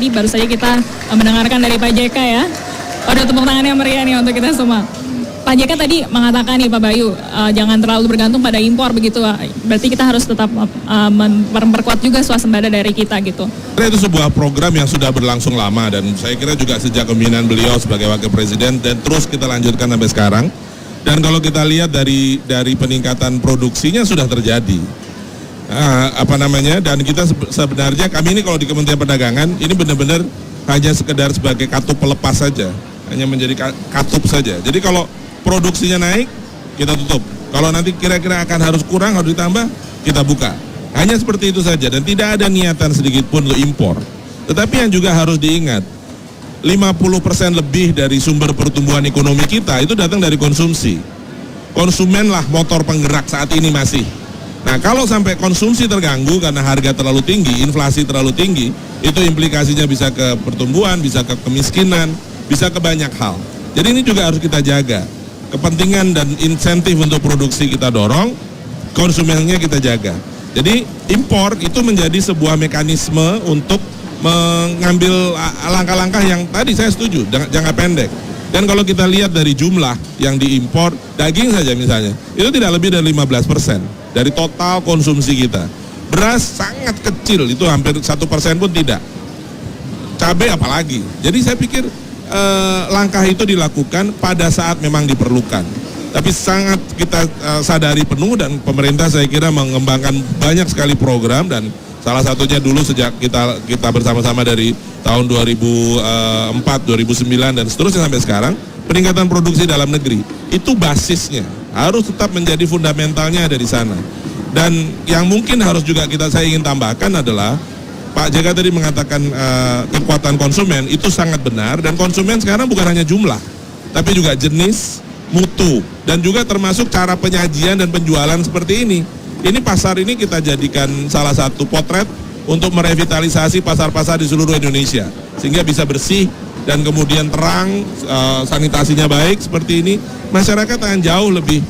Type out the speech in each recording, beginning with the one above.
Tadi baru saja kita mendengarkan dari Pak JK ya. Ada tepuk tangan yang meriah nih untuk kita semua. Pak JK tadi mengatakan nih Pak Bayu, jangan terlalu bergantung pada impor begitu. Berarti kita harus tetap memperkuat juga swasembada dari kita gitu. Itu sebuah program yang sudah berlangsung lama dan saya kira juga sejak kepemimpinan beliau sebagai wakil presiden dan terus kita lanjutkan sampai sekarang. Dan kalau kita lihat dari peningkatan produksinya sudah terjadi. Dan kita sebenarnya kami ini kalau di Kementerian Perdagangan ini benar-benar hanya sekedar sebagai katup pelepas saja, hanya menjadi katup saja. Jadi kalau produksinya naik, kita tutup. Kalau nanti kira-kira akan harus kurang, harus ditambah, kita buka. Hanya seperti itu saja dan tidak ada niatan sedikit pun untuk impor. Tetapi yang juga harus diingat, 50% lebih dari sumber pertumbuhan ekonomi kita itu datang dari konsumsi. Konsumenlah motor penggerak saat ini masih. Nah, kalau sampai konsumsi terganggu karena harga terlalu tinggi, inflasi terlalu tinggi, itu implikasinya bisa ke pertumbuhan, bisa ke kemiskinan, bisa ke banyak hal. Jadi ini juga harus kita jaga. Kepentingan dan insentif untuk produksi kita dorong, konsumennya kita jaga. Jadi impor itu menjadi sebuah mekanisme untuk mengambil langkah-langkah yang tadi saya setuju, jangka pendek. Dan kalau kita lihat dari jumlah yang diimpor, daging saja misalnya, itu tidak lebih dari 15% dari total konsumsi kita. Beras sangat kecil, itu hampir 1% pun tidak. Cabai apalagi. Jadi saya pikir langkah itu dilakukan pada saat memang diperlukan. Tapi sangat kita sadari penuh dan pemerintah saya kira mengembangkan banyak sekali program dan salah satunya dulu sejak kita bersama-sama dari tahun 2004, 2009 dan seterusnya sampai sekarang, peningkatan produksi dalam negeri. Itu basisnya, harus tetap menjadi fundamentalnya ada di sana. Dan yang mungkin harus juga saya ingin tambahkan adalah, Pak JK tadi mengatakan kekuatan konsumen, itu sangat benar, dan konsumen sekarang bukan hanya jumlah, tapi juga jenis, mutu, dan juga termasuk cara penyajian dan penjualan seperti ini. Ini pasar ini kita jadikan salah satu potret untuk merevitalisasi pasar-pasar di seluruh Indonesia sehingga bisa bersih dan kemudian terang, sanitasinya baik seperti ini. Masyarakat akan jauh lebih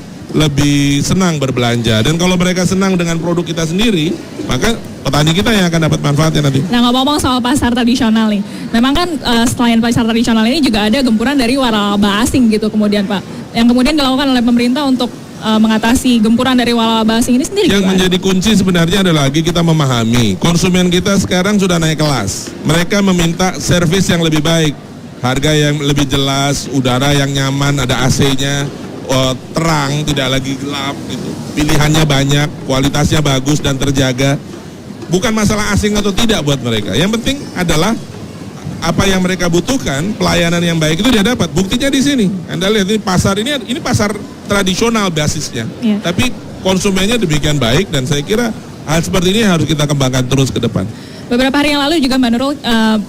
senang berbelanja dan kalau mereka senang dengan produk kita sendiri, maka petani kita yang akan dapat manfaatnya nanti. Nah, ngomong-ngomong soal pasar tradisional nih, memang kan selain pasar tradisional ini juga ada gempuran dari waralaba asing gitu kemudian Pak, yang kemudian dilakukan oleh pemerintah untuk mengatasi gempuran dari waralaba asing ini sendiri. Yang menjadi kunci sebenarnya adalah lagi kita memahami konsumen kita sekarang sudah naik kelas. Mereka meminta servis yang lebih baik, harga yang lebih jelas, udara yang nyaman, ada AC-nya, terang, tidak lagi gelap gitu. Pilihannya banyak, kualitasnya bagus dan terjaga. Bukan masalah asing atau tidak buat mereka. Yang penting adalah apa yang mereka butuhkan, pelayanan yang baik itu dia dapat. Buktinya di sini. Anda lihat ini pasar tradisional basisnya. Yeah. Tapi konsumennya demikian baik dan saya kira hal seperti ini harus kita kembangkan terus ke depan. Beberapa hari yang lalu juga Mbak Nurul,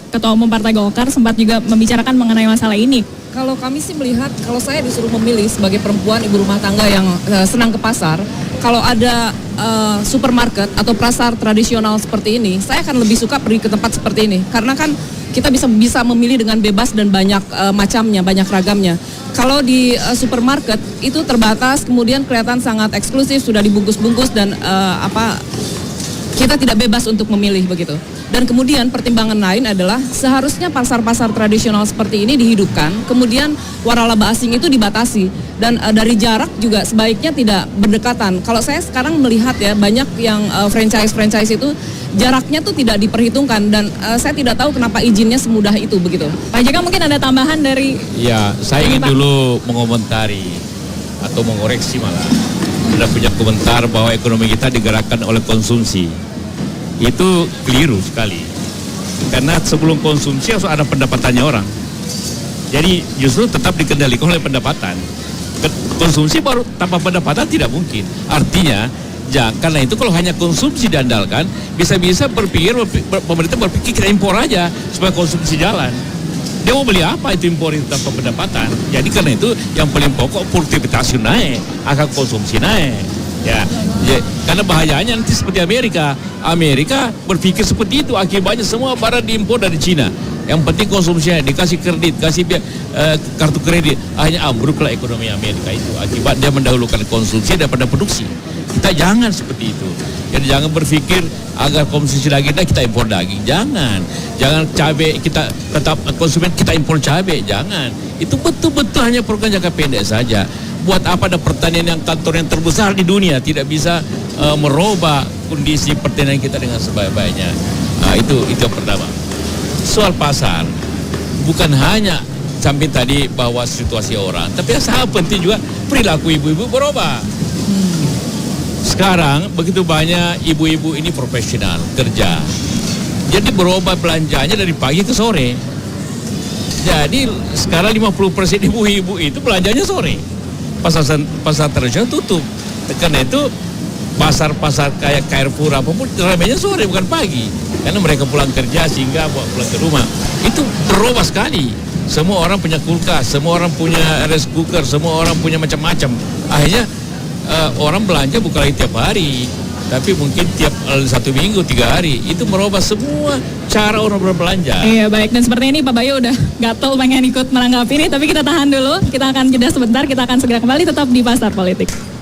Ketua Umum Partai Golkar sempat juga membicarakan mengenai masalah ini. Kalau kami sih melihat, kalau saya disuruh memilih sebagai perempuan ibu rumah tangga yang senang ke pasar, kalau ada supermarket atau pasar tradisional seperti ini, saya akan lebih suka pergi ke tempat seperti ini. Karena kan kita bisa memilih dengan bebas dan banyak macamnya, banyak ragamnya. Kalau di supermarket itu terbatas, kemudian kelihatan sangat eksklusif, sudah dibungkus-bungkus dan kita tidak bebas untuk memilih begitu. Dan kemudian pertimbangan lain adalah seharusnya pasar-pasar tradisional seperti ini dihidupkan, kemudian waralaba asing itu dibatasi dan dari jarak juga sebaiknya tidak berdekatan. Kalau saya sekarang melihat ya banyak yang franchise itu jaraknya tuh tidak diperhitungkan dan saya tidak tahu kenapa izinnya semudah itu begitu. Pak JK mungkin ada tambahan dari... Ya, saya ingin dulu mengomentari atau mengoreksi malah. Sudah punya komentar bahwa ekonomi kita digerakkan oleh konsumsi. Itu keliru sekali. Karena sebelum konsumsi harus ada pendapatannya orang. Jadi justru tetap dikendalikan oleh pendapatan. Konsumsi baru tanpa pendapatan tidak mungkin. Artinya, karena itu kalau hanya konsumsi diandalkan, bisa-bisa pemerintah berpikir kita impor aja supaya konsumsi jalan. Dia mau beli apa itu impor itu tanpa pendapatan. Jadi karena itu yang paling pokok produktivitas naik, akan konsumsi naik. Ya, karena bahayanya nanti seperti Amerika berpikir seperti itu, akibatnya semua barang diimpor dari Cina. Yang penting konsumsinya, dikasih kredit, kasih kartu kredit, akhirnya ambruklah ekonomi Amerika itu. Akibat dia mendahulukan konsumsi daripada produksi. Kita jangan seperti itu. Jadi jangan berpikir agar konsumsi daging kita impor daging. Jangan cabai kita tetap konsumen kita impor cabai. Jangan. Itu betul-betul hanya program jangka pendek saja. Buat apa ada pertanian yang kantor yang terbesar di dunia tidak bisa merubah kondisi pertanian kita dengan sebaik-baiknya. Itu yang pertama. Soal pasar bukan hanya sampai tadi bahwa situasi orang, tapi yang sangat penting juga perilaku ibu-ibu berubah. Sekarang begitu banyak ibu-ibu ini profesional kerja, jadi berubah belanjanya dari pagi ke sore. Jadi sekarang 50% ibu-ibu itu belanjanya sore. Pasar tradisional tutup. Karena itu pasar-pasar kayak Carrefour apapun ramainya sore bukan pagi. Karena mereka pulang kerja sehingga pulang ke rumah. Itu berubah sekali. Semua orang punya kulkas, semua orang punya rice cooker, semua orang punya macam-macam. Akhirnya orang belanja bukan lagi tiap hari, tapi mungkin tiap 1 minggu 3 hari. Itu merubah semua cara orang berbelanja. Iya baik, dan seperti ini Pak Bayu udah gatel pengen ikut menanggapi ini, tapi kita tahan dulu. Kita akan jeda sebentar, kita akan segera kembali tetap di Pasar Politik.